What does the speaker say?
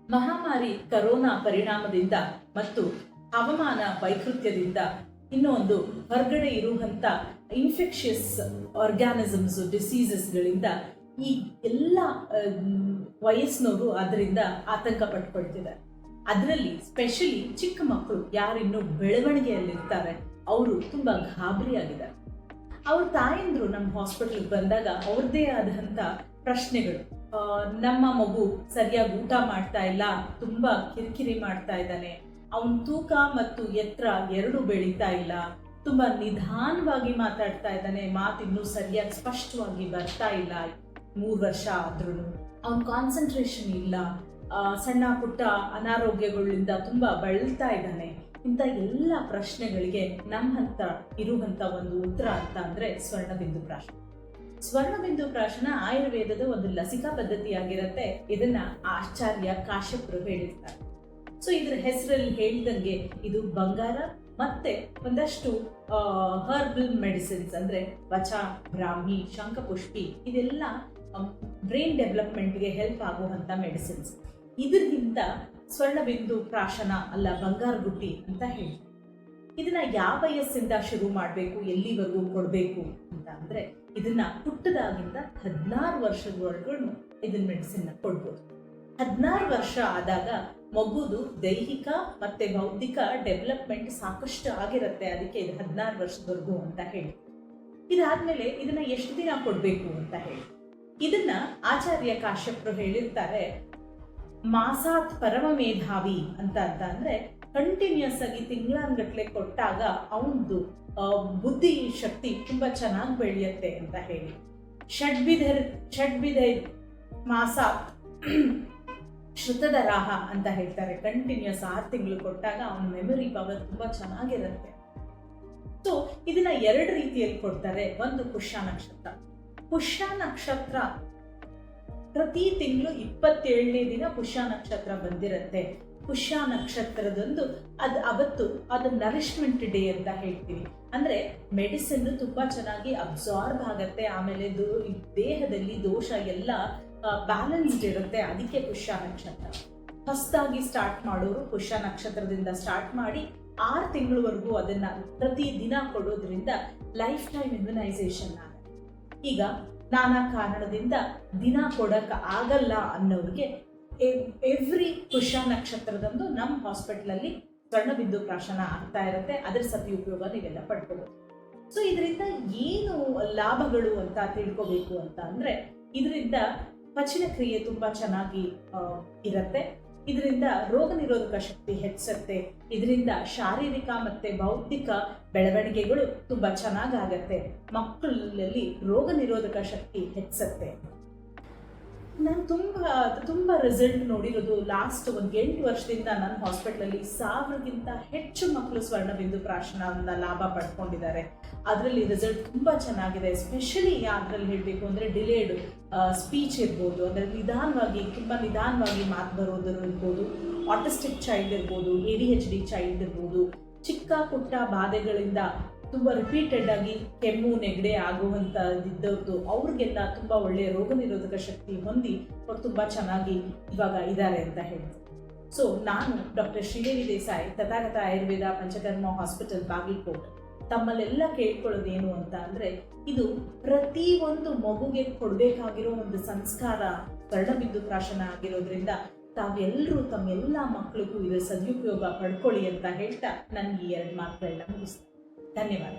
ಮಹಾಮಾರಿ ಕರೋನಾ ಪರಿಣಾಮದಿಂದ ಮತ್ತು ಹವಾಮಾನ ವೈಕೃತ್ಯದಿಂದ ಇನ್ನೊಂದು ಹೊರಗಡೆ ಇರುವಂಥ ಇನ್ಫೆಕ್ಷಿಯಸ್ ಆರ್ಗ್ಯಾನಿಸಮ್ಸ್ ಡಿಸೀಸಸ್ಗಳಿಂದ ಈ ಎಲ್ಲ ವಯಸ್ಸಿನವರು ಅದರಿಂದ ಆತಂಕ ಪಟ್ಕೊಳ್ತಿದ್ದಾರೆ. ಅದರಲ್ಲಿ ಸ್ಪೆಷಲಿ ಚಿಕ್ಕ ಮಕ್ಕಳು ಯಾರಿನ್ನೂ ಬೆಳವಣಿಗೆಯಲ್ಲಿರ್ತಾರೆ ಅವರು ತುಂಬ ಗಾಬರಿಯಾಗಿದ್ದಾರೆ. ಅವ್ರ ತಾಯಂದ್ರು ನಮ್ಮ ಹಾಸ್ಪಿಟಲ್ಗೆ ಬಂದಾಗ ಅವ್ರದ್ದೇ ಆದಂಥ ಪ್ರಶ್ನೆಗಳು, ನಮ್ಮ ಮಗು ಸರಿಯಾಗಿ ಊಟ ಮಾಡ್ತಾ ಇಲ್ಲ, ತುಂಬ ಕಿರಿಕಿರಿ ಮಾಡ್ತಾ ಇದ್ದಾನೆ, ಅವನ ತೂಕ ಮತ್ತು ಎತ್ತರ ಎರಡೂ ಬೆಳೀತಾ ಇಲ್ಲ, ತುಂಬ ನಿಧಾನವಾಗಿ ಮಾತಾಡ್ತಾ ಇದ್ದಾನೆ, ಮಾತಿನ್ನೂ ಸರಿಯಾಗಿ ಸ್ಪಷ್ಟವಾಗಿ ಬರ್ತಾ ಇಲ್ಲ, 3 ವರ್ಷ ಆದ್ರೂ ಅವನ ಕಾನ್ಸಂಟ್ರೇಷನ್ ಇಲ್ಲ, ಸಣ್ಣ ಪುಟ್ಟ ಅನಾರೋಗ್ಯಗಳಿಂದ ತುಂಬ ಬಳಲ್ತಾ ಇದ್ದಾನೆ. ಇಂಥ ಎಲ್ಲ ಪ್ರಶ್ನೆಗಳಿಗೆ ನಮ್ಮ ಹಂತ ಇರುವಂಥ ಒಂದು ಉತ್ತರ ಅಂತ ಅಂದರೆ ಸ್ವರ್ಣಬಿಂದು ಪ್ರಾಶನ. ಸ್ವರ್ಣಬಿಂದು ಪ್ರಾಶನ ಆಯುರ್ವೇದದ ಒಂದು ಲಸಿಕಾ ಪದ್ಧತಿಯಾಗಿರುತ್ತೆ. ಇದನ್ನ ಆಚಾರ್ಯ ಕಾಶ್ಯಪರು ಹೇಳಿರ್ತಾರೆ. ಸೊ ಇದ್ರ ಹೆಸರಲ್ಲಿ ಹೇಳಿದಂಗೆ ಇದು ಬಂಗಾರ ಮತ್ತೆ ಒಂದಷ್ಟು ಹರ್ಬಲ್ ಮೆಡಿಸಿನ್ಸ್ ಅಂದ್ರೆ ವಚ, ಬ್ರಾಹ್ಮಿ, ಶಂಖಪುಷ್ಪಿ ಇದೆಲ್ಲ ಬ್ರೈನ್ ಡೆವಲಪ್ಮೆಂಟ್ಗೆ ಹೆಲ್ಪ್ ಆಗುವಂಥ ಮೆಡಿಸಿನ್ಸ್. ಇದರಿಂದ ಸ್ವರ್ಣಬಿಂದು ಪ್ರಾಶನ ಅಲ್ಲ ಬಂಗಾರ ಗುಟ್ಟಿ ಅಂತ ಹೇಳಿ. ಇದನ್ನ ಯಾವ ವಯಸ್ಸಿಂದ ಶುರು ಮಾಡಬೇಕು, ಎಲ್ಲಿವರೆಗೂ ಕೊಡಬೇಕು ಅಂತ ಅಂದ್ರೆ ಇದನ್ನ ಪುಟ್ಟದಾಗಿಂದ 16 ವರ್ಷದವರೆಗೂ ಇದನ್ನ ಮೆಡಿಸಿನ್ ಕೊಡ್ಬೋದು. 16 ವರ್ಷ ಆದಾಗ ಮಗುದು ದೈಹಿಕ ಮತ್ತೆ ಬೌದ್ಧಿಕ ಡೆವಲಪ್ಮೆಂಟ್ ಸಾಕಷ್ಟು ಆಗಿರುತ್ತೆ. ಅದಕ್ಕೆ ಇದು 16 ವರ್ಷದವರೆಗೂ ಅಂತ ಹೇಳಿ. ಇದಾದ್ಮೇಲೆ ಇದನ್ನ ಎಷ್ಟು ದಿನ ಕೊಡ್ಬೇಕು ಅಂತ ಹೇಳಿ ಇದನ್ನ ಆಚಾರ್ಯ ಕಾಶ್ಯಪರು ಹೇಳಿರ್ತಾರೆ. ಮಾಸಾತ್ ಪರಮ ಮೇಧಾವಿ ಅಂತ ಅಂದ್ರೆ ಕಂಟಿನ್ಯೂಸ್ ಆಗಿ ತಿಂಗಳಾನ್ಗಟ್ಲೆ ಕೊಟ್ಟಾಗ ಅವನದು ಬುದ್ಧಿ ಶಕ್ತಿ ತುಂಬಾ ಚೆನ್ನಾಗಿ ಬೆಳೆಯುತ್ತೆ ಅಂತ ಹೇಳಿ. ಷಡ್ವಿಧ ಮಾಸ ಶ್ರುತದ ರಾಹ ಅಂತ ಹೇಳ್ತಾರೆ. ಕಂಟಿನ್ಯೂಸ್ 6 ತಿಂಗಳು ಕೊಟ್ಟಾಗ ಅವನ ಮೆಮೊರಿ ಪವರ್ ತುಂಬಾ ಚೆನ್ನಾಗಿರುತ್ತೆ. ಸೊ ಇದನ್ನ 2 ರೀತಿಯಲ್ಲಿ ಕೊಡ್ತಾರೆ. ಒಂದು ಪುಷ್ಯ ನಕ್ಷತ್ರ. ಪುಷ್ಯ ನಕ್ಷತ್ರ ಪ್ರತಿ ತಿಂಗಳು 27ನೇ ದಿನ ಪುಷ್ಯ ನಕ್ಷತ್ರ ಬಂದಿರುತ್ತೆ. ಪುಷ್ಯ ನಕ್ಷತ್ರದಂದು ಅವತ್ತು ಅದು ನರಿಶ್ಮೆಂಟ್ ಡೇ ಅಂತ ಹೇಳ್ತೀವಿ. ಅಂದ್ರೆ ಮೆಡಿಸಿನ್ ತುಂಬಾ ಚೆನ್ನಾಗಿ ಅಬ್ಸಾರ್ಬ್ ಆಗತ್ತೆ. ಆಮೇಲೆ ದೇಹದಲ್ಲಿ ದೋಷ ಎಲ್ಲ ಬ್ಯಾಲೆನ್ಸ್ಡ್ ಇರುತ್ತೆ. ಅದಕ್ಕೆ ಪುಷ್ಯ ನಕ್ಷತ್ರ. ಹೊಸದಾಗಿ ಸ್ಟಾರ್ಟ್ ಮಾಡೋರು ಪುಷ್ಯ ನಕ್ಷತ್ರದಿಂದ ಸ್ಟಾರ್ಟ್ ಮಾಡಿ 6 ತಿಂಗಳವರೆಗೂ ಅದನ್ನ ಪ್ರತಿ ದಿನ ಕೊಡೋದ್ರಿಂದ ಲೈಫ್ ಟೈಮ್ ಇಮ್ಯುನೈಸೇಷನ್ ಆಗುತ್ತೆ. ಈಗ ನಾನಾ ಕಾರಣದಿಂದ ದಿನ ಕೊಡಕ್ಕೆ ಆಗಲ್ಲ ಅನ್ನೋರಿಗೆ ಎವ್ರಿ ಪುಷ್ಯ ನಕ್ಷತ್ರದಂದು ನಮ್ಮ ಹಾಸ್ಪಿಟಲಲ್ಲಿ ಸ್ವರ್ಣಬಿಂದು ಪ್ರಾಶನ ಆಗ್ತಾ ಇರುತ್ತೆ. ಅದರ ಸದುಪಯೋಗ ನೀವೆಲ್ಲ ಪಡ್ಕೋಬಹುದು. ಸೊ ಇದರಿಂದ ಏನು ಲಾಭಗಳು ಅಂತ ತಿಳ್ಕೋಬೇಕು ಅಂತ ಅಂದ್ರೆ ಇದರಿಂದ ಪಚನ ಕ್ರಿಯೆ ತುಂಬಾ ಚೆನ್ನಾಗಿ ಇರುತ್ತೆ. ಇದರಿಂದ ರೋಗ ನಿರೋಧಕ ಶಕ್ತಿ ಹೆಚ್ಚುತ್ತೆ. ಇದರಿಂದ ಶಾರೀರಿಕ ಮತ್ತೆ ಬೌದ್ಧಿಕ ಬೆಳವಣಿಗೆಗಳು ತುಂಬಾ ಚೆನ್ನಾಗಾಗತ್ತೆ. ಮಕ್ಕಳಲ್ಲಿ ರೋಗ ನಿರೋಧಕ ಶಕ್ತಿ ಹೆಚ್ಚುತ್ತೆ. ನಾನು ತುಂಬ ರಿಸಲ್ಟ್ ನೋಡಿರೋದು ಲಾಸ್ಟ್ ಒಂದು 8 ವರ್ಷದಿಂದ ನನ್ನ ಹಾಸ್ಪಿಟಲಲ್ಲಿ 1000ಕ್ಕಿಂತ ಹೆಚ್ಚು ಮಕ್ಕಳು ಸ್ವರ್ಣಬಿಂದು ಪ್ರಾಶನದಿಂದ ಲಾಭ ಪಡ್ಕೊಂಡಿದ್ದಾರೆ. ಅದರಲ್ಲಿ ರಿಸಲ್ಟ್ ತುಂಬ ಚೆನ್ನಾಗಿದೆ. ಎಸ್ಪೆಷಲಿ ಅದರಲ್ಲಿ ಹೇಳಬೇಕು ಅಂದರೆ ಡಿಲೇಡ್ ಸ್ಪೀಚ್ ಇರ್ಬೋದು, ಅದರಲ್ಲಿ ತುಂಬ ನಿಧಾನವಾಗಿ ಮಾತು ಬರೋದು ಇರ್ಬೋದು, ಆಟಿಸ್ಟಿಕ್ ಚೈಲ್ಡ್ ಇರ್ಬೋದು, ADHD ಚೈಲ್ಡ್ ಇರ್ಬೋದು, ಚಿಕ್ಕ ಪುಟ್ಟ ಬಾಧೆಗಳಿಂದ ತುಂಬ ರಿಪೀಟೆಡ್ ಆಗಿ ಕೆಮ್ಮು ನೆಗಡೆ ಆಗುವಂಥದ್ದಿದ್ದವ್ರದ್ದು ಅವ್ರಿಗೆಲ್ಲ ತುಂಬ ಒಳ್ಳೆಯ ರೋಗ ನಿರೋಧಕ ಶಕ್ತಿ ಹೊಂದಿ ಅವ್ರು ತುಂಬ ಚೆನ್ನಾಗಿ ಇವಾಗ ಇದ್ದಾರೆ ಅಂತ ಹೇಳ್ತಾರೆ. ಸೊ ನಾನು ಡಾಕ್ಟರ್ ಶ್ರೀದೇವಿ ದೇಸಾಯಿ, ತಥಾಗತ ಆಯುರ್ವೇದ ಪಂಚಕರ್ಮ ಹಾಸ್ಪಿಟಲ್ ಬಾಗಲಕೋಟ್ ತಮ್ಮಲ್ಲೆಲ್ಲ ಕೇಳ್ಕೊಳ್ಳೋದೇನು ಅಂತ ಅಂದರೆ ಇದು ಪ್ರತಿಯೊಂದು ಮಗುಗೆ ಕೊಡಬೇಕಾಗಿರೋ ಒಂದು ಸಂಸ್ಕಾರ ಸ್ವರ್ಣಬಿಂದು ಪ್ರಾಶನ ಆಗಿರೋದ್ರಿಂದ ತಾವೆಲ್ಲರೂ ತಮ್ಮೆಲ್ಲ ಮಕ್ಕಳಿಗೂ ಇದರ ಸದುಪಯೋಗ ಪಡ್ಕೊಳ್ಳಿ ಅಂತ ಹೇಳ್ತಾ ನನ್ನ ಈ 2 ಮಾತುಗಳನ್ನ ಮುಗಿಸ್ತೀನಿ. ಧನ್ಯವಾದ.